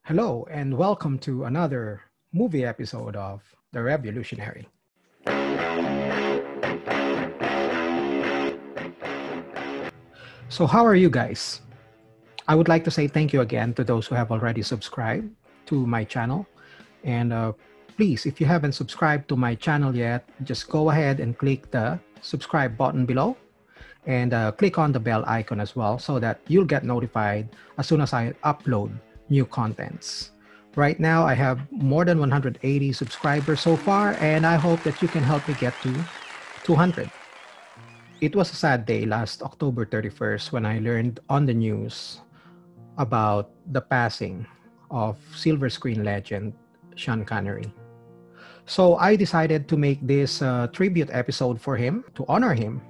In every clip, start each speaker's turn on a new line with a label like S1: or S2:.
S1: Hello, and welcome to another movie episode of The Revolutionary. So, how are you guys? I would like to say thank you again to those who have already subscribed to my channel. And please, if you haven't subscribed to my channel yet, just go ahead and click the subscribe button below and click on the bell icon as well so that you'll get notified as soon as I upload new contents. Right now, I have more than 180 subscribers so far, and I hope that you can help me get to 200. It was a sad day last October 31st when I learned on the news about the passing of silver screen legend Sean Connery. So I decided to make this tribute episode for him to honor him.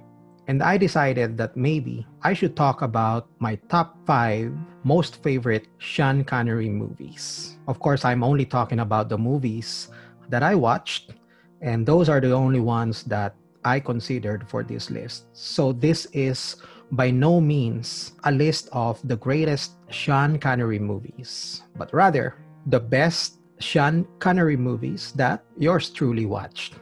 S1: And I decided that maybe I should talk about my top 5 most favorite Sean Connery movies. Of course, I'm only talking about the movies that I watched, and those are the only ones that I considered for this list. So this is by no means a list of the greatest Sean Connery movies, but rather the best Sean Connery movies that yours truly watched.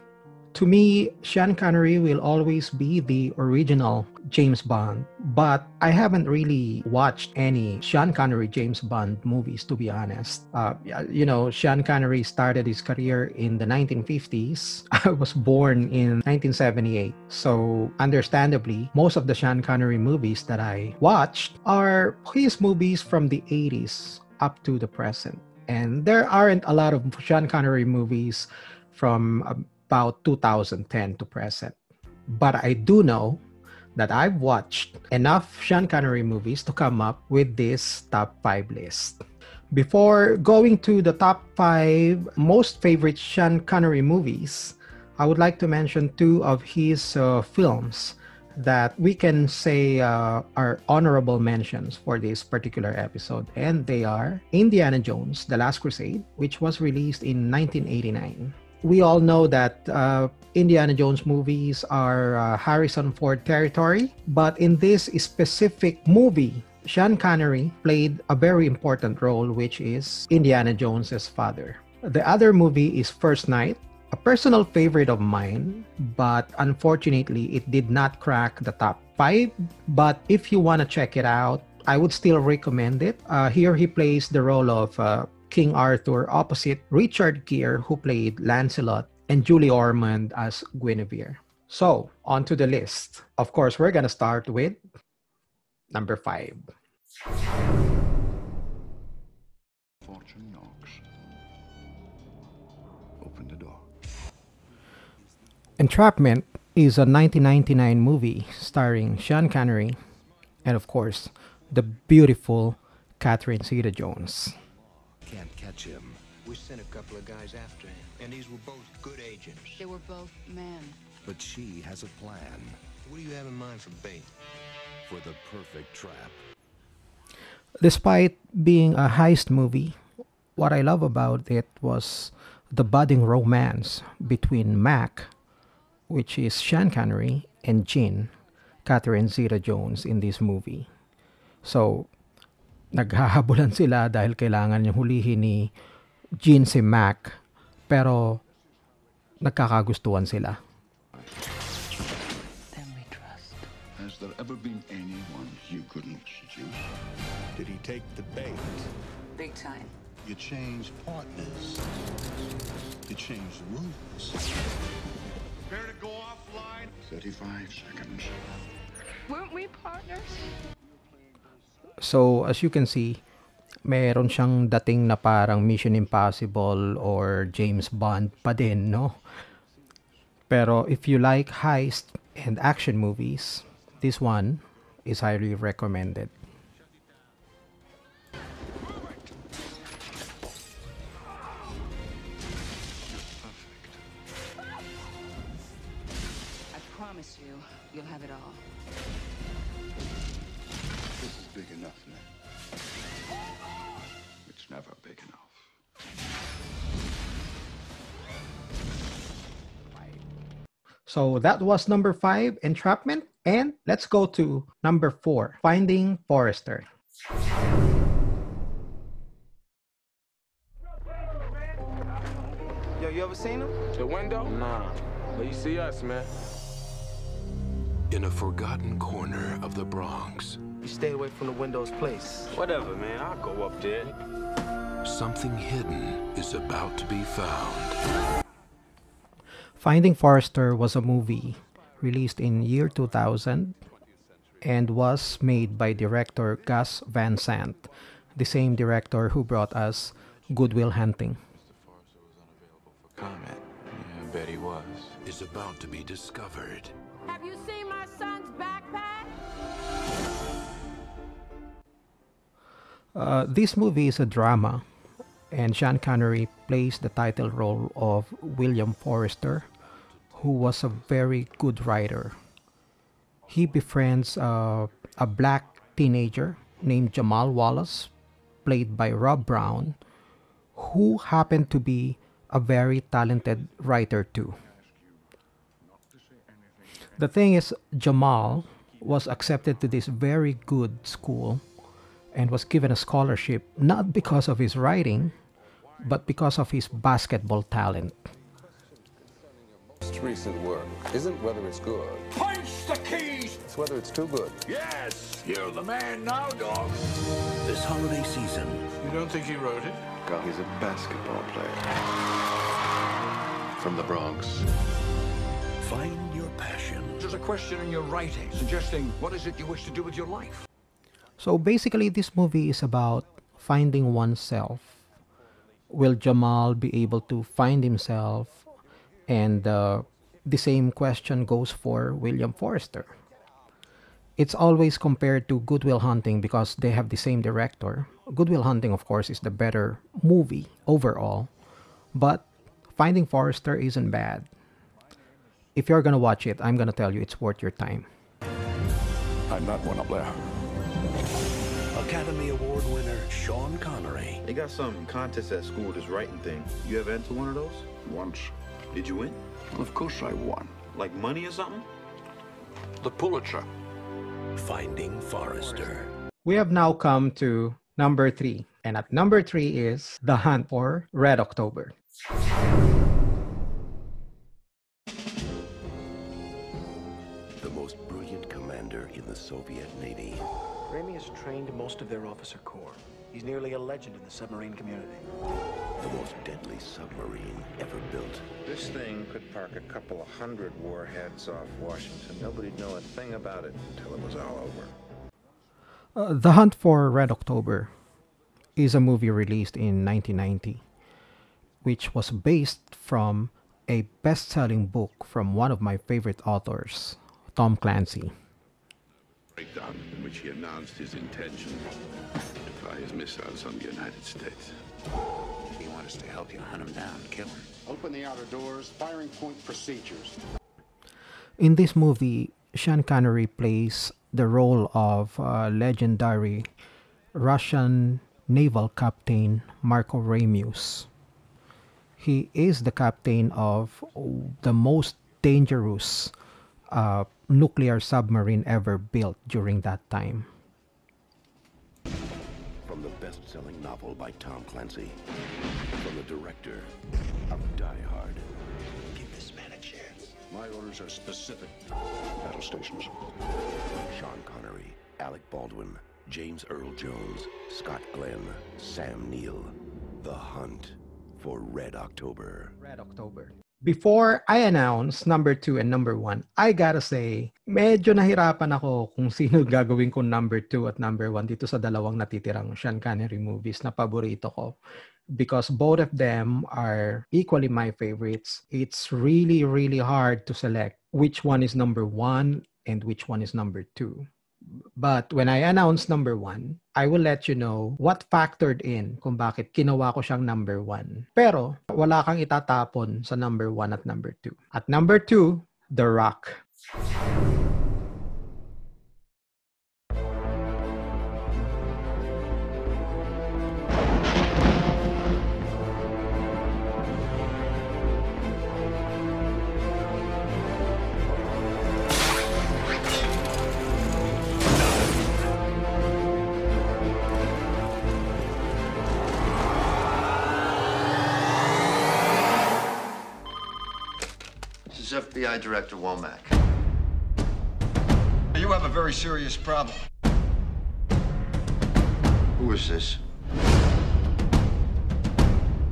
S1: To me, Sean Connery will always be the original James Bond, but I haven't really watched any Sean Connery James Bond movies, to be honest. Sean Connery started his career in the 1950s. I was born in 1978, so understandably, most of the Sean Connery movies that I watched are his movies from the 80s up to the present. And there aren't a lot of Sean Connery movies from about 2010 to present. But I do know that I've watched enough Sean Connery movies to come up with this top 5 list. Before going to the top 5 most favorite Sean Connery movies, I would like to mention 2 of his films that we can say are honorable mentions for this particular episode. And they are Indiana Jones, The Last Crusade, which was released in 1989. We all know that Indiana Jones movies are Harrison Ford territory, but in this specific movie, Sean Connery played a very important role, which is Indiana Jones's father. The other movie is First Night, a personal favorite of mine, but unfortunately, it did not crack the top 5. But if you want to check it out, I would still recommend it. Here he plays the role of King Arthur opposite Richard Gere, who played Lancelot, and Julie Ormond as Guinevere. So, on to the list. Of course, we're gonna start with number 5.
S2: Fortune knocks. Open the door.
S1: Entrapment is a 1999 movie starring Sean Connery and, of course, the beautiful Catherine Zeta-Jones.
S3: Can't catch him. We sent a couple of guys after him, and these were both good agents.
S4: They were both men.
S3: But she has a plan. What do you have in mind for bait?
S2: For the perfect trap.
S1: Despite being a heist movie, what I love about it was the budding romance between Mac, which is Sean Connery, and Jean, Catherine Zeta-Jones in this movie. So, naghahabulan sila dahil kailangan niyang hulihin ni Jean si Mac, pero nagkakagustuhan sila.
S4: Then we trust.
S2: Has there ever been anyone you couldn't seduce?
S3: Did he take the bait?
S4: Big time.
S2: You change partners. You change the rules.
S5: Prepare to go offline.
S2: 35 seconds.
S4: Weren't we partners?
S1: So, as you can see, meron siyang dating na parang Mission Impossible or James Bond pa din, no? Pero if you like heist and action movies, this one is highly recommended.
S4: I promise you, you'll have it all.
S2: This is big enough, man. It's never big enough.
S1: So that was number 5, Entrapment. And let's go to number 4, Finding Forrester.
S6: you ever seen him?
S7: The window? Nah. But you see us, man.
S8: In a forgotten corner of the Bronx,
S6: You stay away from the Window's place.
S7: Whatever, man. I'll go up there.
S8: something hidden is about to be found.
S1: Finding Forrester was a movie released in year 2000 and was made by director Gus Van Sant, the same director who brought us Good Will Hunting.
S7: Comment. Yeah, I bet he was.
S8: Is about to be discovered.
S9: Have you seen my son's backpack?
S1: This movie is a drama, and Sean Connery plays the title role of William Forrester, who was a very good writer. He befriends a black teenager named Jamal Wallace, played by Rob Brown, who happened to be a very talented writer too. The thing is, Jamal was accepted to this very good school and was given a scholarship not because of his writing, but because of his basketball talent.
S10: Most recent work isn't whether it's good,
S5: Punch the keys!
S10: it's whether it's too good.
S5: Yes, you're the man now, dog.
S8: This holiday season,
S2: You don't think he wrote it?
S10: He's a basketball player from the Bronx.
S8: find your passion.
S5: There's a question in your writing suggesting what is it you wish to do with your life?
S1: So basically, this movie is about finding oneself. Will Jamal be able to find himself? And the same question goes for William Forrester. It's always compared to Good Will Hunting because they have the same director. Good Will Hunting, of course, is the better movie overall. But Finding Forrester isn't bad. If you're gonna watch it, I'm gonna tell you it's worth your time.
S2: I'm not one up there.
S8: Academy Award winner Sean Connery.
S11: They got some contest at school, this writing thing. You ever enter one of those?
S2: Once.
S11: Did you win?
S2: Well, of course I won.
S11: Like money or something?
S2: The Pulitzer.
S8: Finding Forrester.
S1: We have now come to number 3. And at number 3 is The Hunt for Red October.
S8: The most brilliant commander in the Soviet Navy.
S12: Ramey has trained most of their officer corps. He's nearly a legend in the submarine community.
S8: The most deadly submarine ever built.
S3: This thing could park a couple of hundred warheads off Washington. Nobody'd know a thing about it until it was all over.
S1: The Hunt for Red October is a movie released in 1990, which was based from a best-selling book from one of my favorite authors, Tom Clancy.
S2: Breakdown in which he announced his intention to fly his missiles on the United States.
S3: We want us to help you hunt him down, kill him.
S5: Open the outer doors, firing point procedures.
S1: In this movie, Sean Connery plays the role of legendary Russian naval captain Marco Ramius. He is the captain of the most dangerous nuclear submarine ever built during that time.
S8: From the best-selling novel by Tom Clancy. From the director of Die Hard.
S3: Give this man a chance.
S2: My orders are specific. Battle stations.
S8: Sean Connery, Alec Baldwin, James Earl Jones, Scott Glenn, Sam Neill. The Hunt for Red October.
S1: Red October. Before I announce number 2 and number 1, I gotta say, medyo nahirapan ako kung sino gagawin ko number 2 at number 1 dito sa dalawang natitirang Sean Connery movies na paborito ko. Because both of them are equally my favorites. It's really, really hard to select which one is number 1 and which one is number 2. But when I announce number 1, I will let you know what factored in kung bakit ginawa ko siyang number 1. Pero wala kang itatapon sa number 1 at number 2. At number 2, The Rock.
S13: FBI Director Womack.
S14: You have a very serious problem.
S13: Who is this?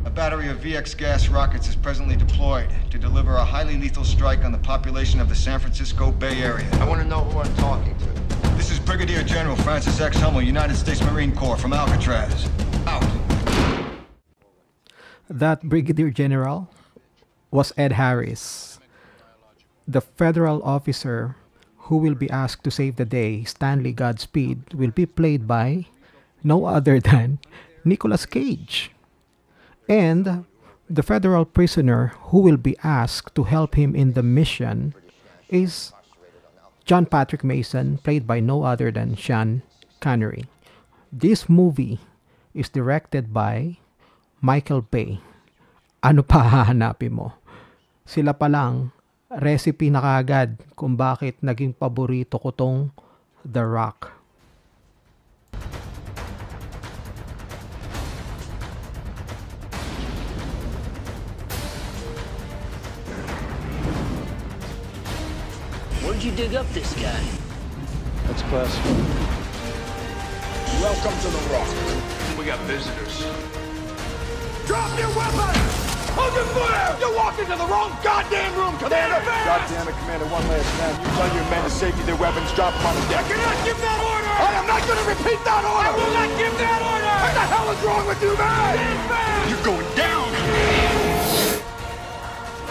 S14: A battery of VX gas rockets is presently deployed to deliver a highly lethal strike on the population of the San Francisco Bay Area.
S13: I want to know who I'm talking to.
S14: This is Brigadier General Francis X. Hummel, United States Marine Corps, from Alcatraz. Out.
S1: That Brigadier General was Ed Harris. The federal officer who will be asked to save the day, Stanley Godspeed, will be played by no other than Nicolas Cage. And the federal prisoner who will be asked to help him in the mission is John Patrick Mason, played by no other than Sean Connery. This movie is directed by Michael Bay. Ano pa hahanapin mo? Sila pa lang, recipe na kagad kung bakit naging paborito ko tong The Rock.
S15: Where'd you dig up this guy?
S11: That's class.
S5: Welcome to the Rock.
S7: We got visitors.
S5: Drop your weapon! Hold your fire! You walked into the wrong goddamn room, Commander!
S11: Goddamn it, Commander, one last time. You tell your men to safety their weapons, drop them on the deck.
S5: I cannot give that order! I am not gonna repeat that order! I will not give that order! What the hell is wrong with you, man? You're going down!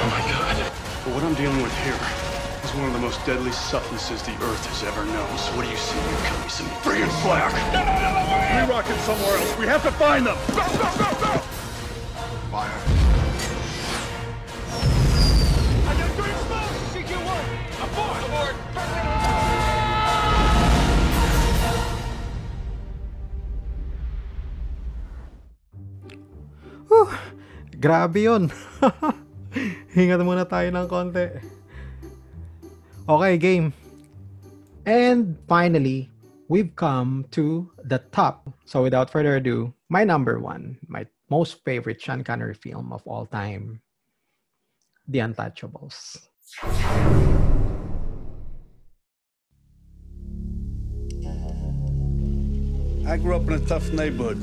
S16: Oh my God. But what I'm dealing with here is one of the most deadly substances the Earth has ever known. So what do you see? You cut me some friggin' slack.
S5: We're rocking somewhere else. We have to find them! Go, go, go, go!
S13: Fire.
S5: I got green smoke! CQ-1! Aboard! Aboard!
S1: Grabe yun. Hinga muna tayo ng konti. Okay, game. And finally, we've come to the top. So without further ado, my number one, my most favorite Sean Connery film of all time, The Untouchables.
S17: I grew up in a tough neighborhood.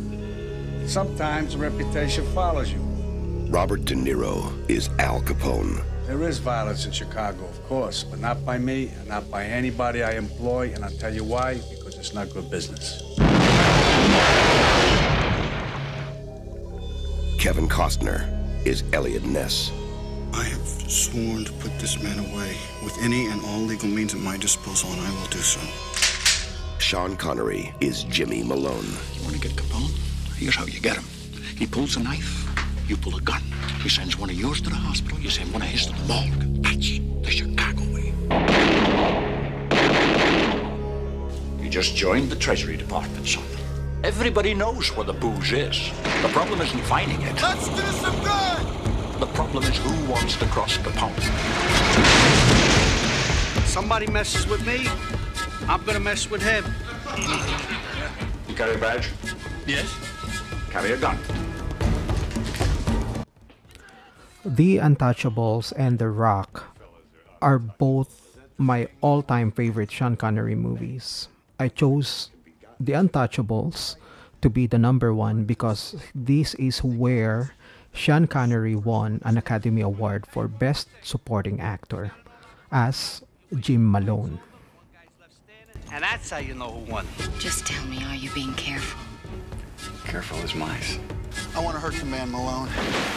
S17: Sometimes a reputation follows you.
S8: Robert De Niro is Al Capone.
S17: There is violence in Chicago, of course, but not by me and not by anybody I employ, and I'll tell you why, because it's not good business.
S8: Kevin Costner is Elliot Ness.
S18: I have sworn to put this man away with any and all legal means at my disposal, and I will do so.
S8: Sean Connery is Jimmy Malone.
S19: You want to get Capone? Here's how you get him. He pulls a knife, you pull a gun. He sends one of yours to the hospital, you send one of his to the morgue. That's the Chicago way. You just joined the Treasury Department, son. Everybody knows where the booze is. The problem isn't finding it.
S5: Let's do some good!
S19: The problem is who wants to cross the pond.
S17: Somebody messes with me, I'm gonna mess with him.
S19: You carry a badge?
S17: Yes.
S19: Carry a gun.
S1: The Untouchables and The Rock are both my all-time favorite Sean Connery movies. I chose The Untouchables to be the number one because this is where Sean Connery won an Academy Award for Best Supporting Actor as Jim Malone.
S17: And that's how you know who won.
S4: Just tell me, are you being careful?
S19: Careful as mice.
S18: I want to hurt the man Malone.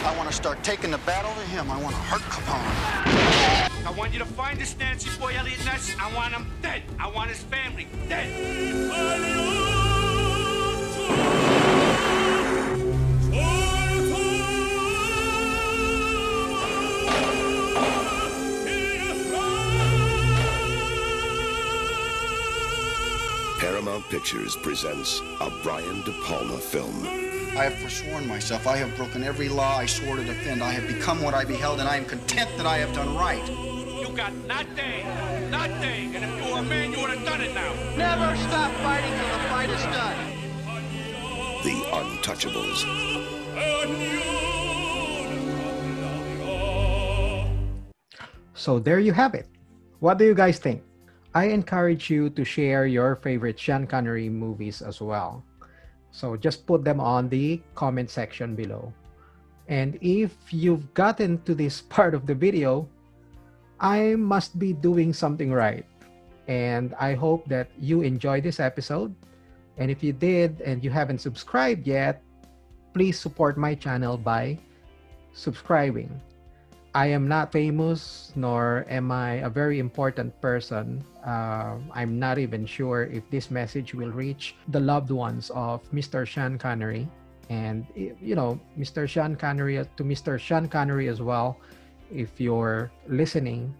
S18: I want to start taking the battle to him. I want to hurt Capone.
S5: I want you to find this Nancy boy, Elliot Ness. I want him dead. I want his family dead.
S8: Paramount Pictures presents a Brian De Palma film.
S18: I have forsworn myself. I have broken every law I swore to defend. I have become what I beheld, and I am content that I have done right.
S5: You got nothing. Nothing. And if you were a man, you would have done it now.
S18: Never stop fighting till the fight is done.
S8: The Untouchables.
S1: So there you have it. What do you guys think? I encourage you to share your favorite Sean Connery movies as well. So just put them on the comment section below. And if you've gotten to this part of the video, I must be doing something right. And I hope that you enjoyed this episode. And if you did and you haven't subscribed yet, please support my channel by subscribing. I am not famous, nor am I a very important person. I'm not even sure if this message will reach the loved ones of Mr. Sean Connery. And, you know, Mr. Sean Connery, to Mr. Sean Connery as well, if you're listening,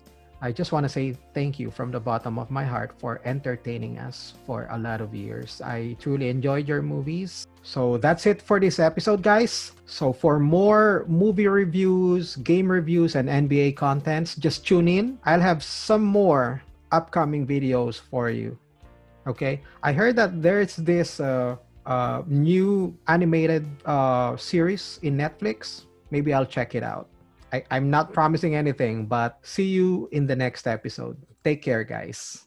S1: I just want to say thank you from the bottom of my heart for entertaining us for a lot of years. I truly enjoyed your movies. So that's it for this episode, guys. So for more movie reviews, game reviews, and NBA contents, just tune in. I'll have some more upcoming videos for you. Okay? I heard that there's this new animated series in Netflix. Maybe I'll check it out. I'm not promising anything, but see you in the next episode. Take care, guys.